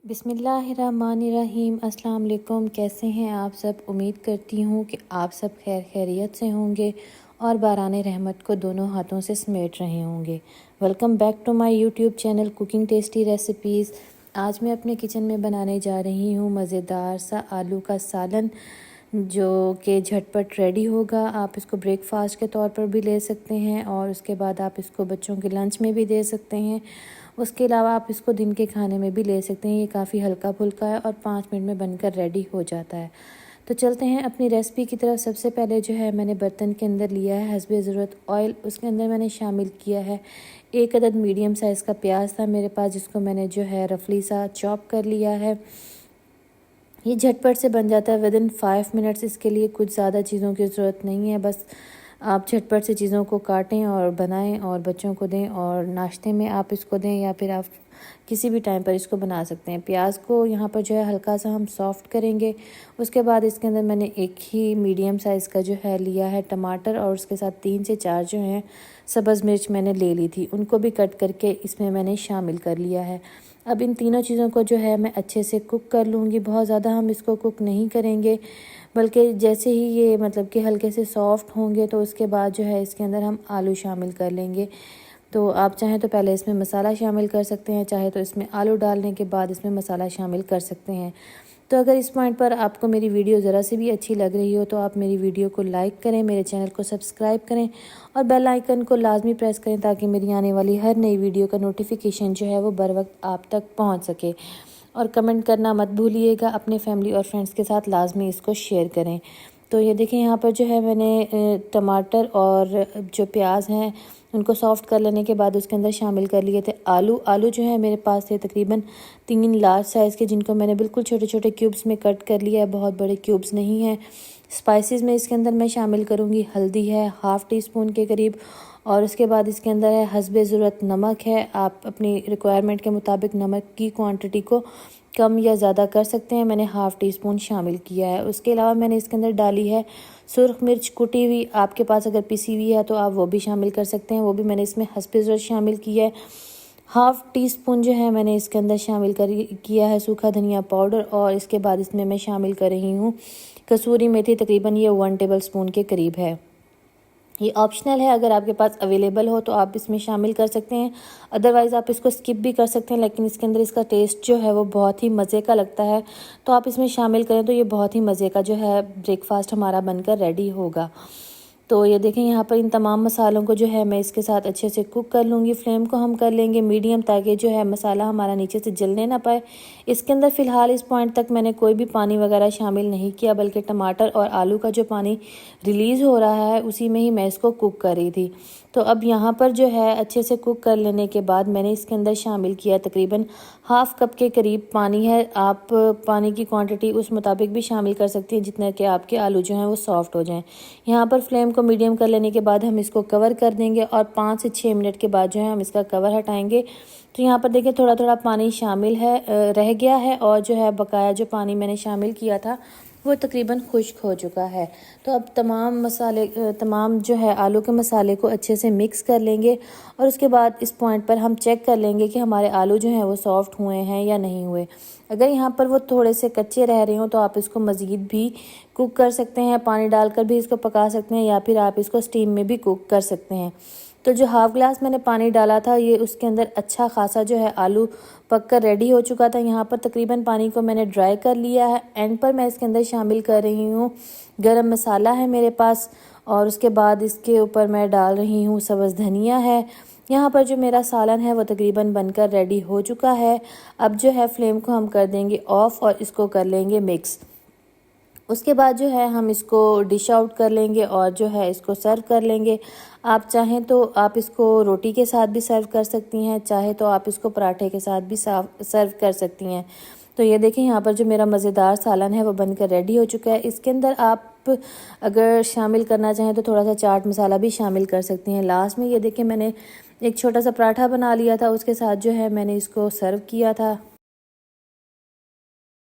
बिस्मिल्लाहिर्रहमानिर्रहीम। अस्सलाम वालेकुम। कैसे हैं आप सब? उम्मीद करती हूँ कि आप सब खैर खैरियत से होंगे और बाराने रहमत को दोनों हाथों से समेट रहे होंगे। Welcome back to my YouTube channel cooking tasty recipes. आज मैं अपने किचन में बनाने जा रही हूँ मज़ेदार सा आलू का सालन, जो कि झटपट रेडी होगा। आप इसको ब्रेकफास्ट के तौर पर भी ले सकते हैं और उसके बाद आप इसको बच्चों के लंच में भी दे सकते हैं। उसके अलावा आप इसको दिन के खाने में भी ले सकते हैं। ये काफ़ी हल्का फुल्का है और 5 मिनट में बनकर रेडी हो जाता है। तो चलते हैं अपनी रेसिपी की तरफ। सबसे पहले जो है मैंने बर्तन के अंदर लिया है हस्बे ज़रूरत ऑयल। उसके अंदर मैंने शामिल किया है 1 अदद मीडियम साइज़ का प्याज था मेरे पास, जिसको मैंने जो है रफली सा चॉप कर लिया है। ये झटपट से बन जाता है विदिन 5 मिनट्स। इसके लिए कुछ ज़्यादा चीज़ों की ज़रूरत नहीं है, बस आप झटपट से चीज़ों को काटें और बनाएं और बच्चों को दें, और नाश्ते में आप इसको दें या फिर आप किसी भी टाइम पर इसको बना सकते हैं। प्याज को यहाँ पर जो है हल्का सा हम सॉफ़्ट करेंगे। उसके बाद इसके अंदर मैंने एक ही मीडियम साइज़ का जो है लिया है टमाटर, और उसके साथ 3 से 4 जो हैं सब्ज़ मिर्च मैंने ले ली थी, उनको भी कट करके इसमें मैंने शामिल कर लिया है। अब इन तीनों चीज़ों को जो है मैं अच्छे से कुक कर लूँगी। बहुत ज़्यादा हम इसको कुक नहीं करेंगे, बल्कि जैसे ही ये मतलब कि हल्के से सॉफ़्ट होंगे तो उसके बाद जो है इसके अंदर हम आलू शामिल कर लेंगे। तो आप चाहें तो पहले इसमें मसाला शामिल कर सकते हैं, चाहे तो इसमें आलू डालने के बाद इसमें मसाला शामिल कर सकते हैं। तो अगर इस पॉइंट पर आपको मेरी वीडियो ज़रा सी भी अच्छी लग रही हो तो आप मेरी वीडियो को लाइक करें, मेरे चैनल को सब्सक्राइब करें और बेल आइकन को लाजमी प्रेस करें, ताकि मेरी आने वाली हर नई वीडियो का नोटिफिकेशन जो है वो बर वक्त आप तक पहुंच सके। और कमेंट करना मत भूलिएगा। अपने फैमिली और फ्रेंड्स के साथ लाजमी इसको शेयर करें। तो ये देखें, यहाँ पर जो है मैंने टमाटर और जो प्याज हैं उनको सॉफ़्ट कर लेने के बाद उसके अंदर शामिल कर लिए थे आलू जो है मेरे पास थे तकरीबन 3 लार्ज साइज़ के, जिनको मैंने बिल्कुल छोटे छोटे क्यूब्स में कट कर लिया है, बहुत बड़े क्यूब्स नहीं हैं। स्पाइसेस में इसके अंदर मैं शामिल करूँगी, हल्दी है ½ टीस्पून के करीब, और उसके बाद इसके अंदर है हस्बे ज़रूरत नमक है। आप अपनी रिक्वायरमेंट के मुताबिक नमक की क्वांटिटी को कम या ज़्यादा कर सकते हैं। मैंने ½ टीस्पून शामिल किया है। उसके अलावा मैंने इसके अंदर डाली है सुरख मिर्च कुटी हुई। आपके पास अगर पिसी हुई है तो आप वो भी शामिल कर सकते हैं, वो भी मैंने इसमें हस्बे ज़रूरत शामिल किया है। ½ टीस्पून जो है मैंने इसके अंदर शामिल किया है सूखा धनिया पाउडर, और इसके बाद इसमें मैं शामिल कर रही हूँ कसूरी मेथी, तकरीबन ये 1 टेबल स्पून के करीब है। ये ऑप्शनल है, अगर आपके पास अवेलेबल हो तो आप इसमें शामिल कर सकते हैं, अदरवाइज़ आप इसको स्किप भी कर सकते हैं। लेकिन इसके अंदर इसका टेस्ट जो है वो बहुत ही मज़े का लगता है, तो आप इसमें शामिल करें तो ये बहुत ही मज़े का जो है ब्रेकफास्ट हमारा बनकर रेडी होगा। तो ये देखें, यहाँ पर इन तमाम मसालों को जो है मैं इसके साथ अच्छे से कुक कर लूँगी। फ्लेम को हम कर लेंगे मीडियम, ताकि जो है मसाला हमारा नीचे से जलने ना पाए। इसके अंदर फ़िलहाल इस पॉइंट तक मैंने कोई भी पानी वगैरह शामिल नहीं किया, बल्कि टमाटर और आलू का जो पानी रिलीज़ हो रहा है उसी में ही मैं इसको कुक कर रही थी। तो अब यहाँ पर जो है अच्छे से कुक कर लेने के बाद मैंने इसके अंदर शामिल किया तकरीबन ½ कप के करीब पानी है। आप पानी की क्वांटिटी उस मुताबिक भी शामिल कर सकती हैं जितना कि आपके आलू जो हैं वो सॉफ्ट हो जाएं। यहाँ पर फ्लेम को मीडियम कर लेने के बाद हम इसको कवर कर देंगे, और 5 से 6 मिनट के बाद जो है हम इसका कवर हटाएंगे। तो यहाँ पर देखिए थोड़ा थोड़ा पानी शामिल है, रह गया है, और जो है बकाया जो पानी मैंने शामिल किया था वो तकरीबन खुश्क हो चुका है। तो अब तमाम जो है आलू के मसाले को अच्छे से मिक्स कर लेंगे, और उसके बाद इस पॉइंट पर हम चेक कर लेंगे कि हमारे आलू जो हैं वो सॉफ्ट हुए हैं या नहीं हुए। अगर यहाँ पर वो थोड़े से कच्चे रह रहे हो तो आप इसको मज़ीद भी कुक कर सकते हैं, पानी डालकर भी इसको पका सकते हैं, या फिर आप इसको स्टीम में भी कुक कर सकते हैं। तो जो ½ ग्लास मैंने पानी डाला था, ये उसके अंदर अच्छा खासा जो है आलू पक कर रेडी हो चुका था। यहाँ पर तकरीबन पानी को मैंने ड्राई कर लिया है। एंड पर मैं इसके अंदर शामिल कर रही हूँ गरम मसाला है मेरे पास, और उसके बाद इसके ऊपर मैं डाल रही हूँ सब्ज़ धनिया है। यहाँ पर जो मेरा सालन है वो तकरीबन बनकर रेडी हो चुका है। अब जो है फ्लेम को हम कर देंगे ऑफ़ और इसको कर लेंगे मिक्स। उसके बाद जो है हम इसको डिश आउट कर लेंगे और जो है इसको सर्व कर लेंगे। आप चाहें तो आप इसको रोटी के साथ भी सर्व कर सकती हैं, चाहे तो आप इसको पराठे के साथ भी सर्व कर सकती हैं। तो ये देखें, यहाँ पर जो मेरा मज़ेदार सालन है वो बनकर रेडी हो चुका है। इसके अंदर आप अगर शामिल करना चाहें तो थोड़ा सा चाट मसाला भी शामिल कर सकती हैं लास्ट में। ये देखें, मैंने एक छोटा सा पराठा बना लिया था, उसके साथ जो है मैंने इसको सर्व किया था।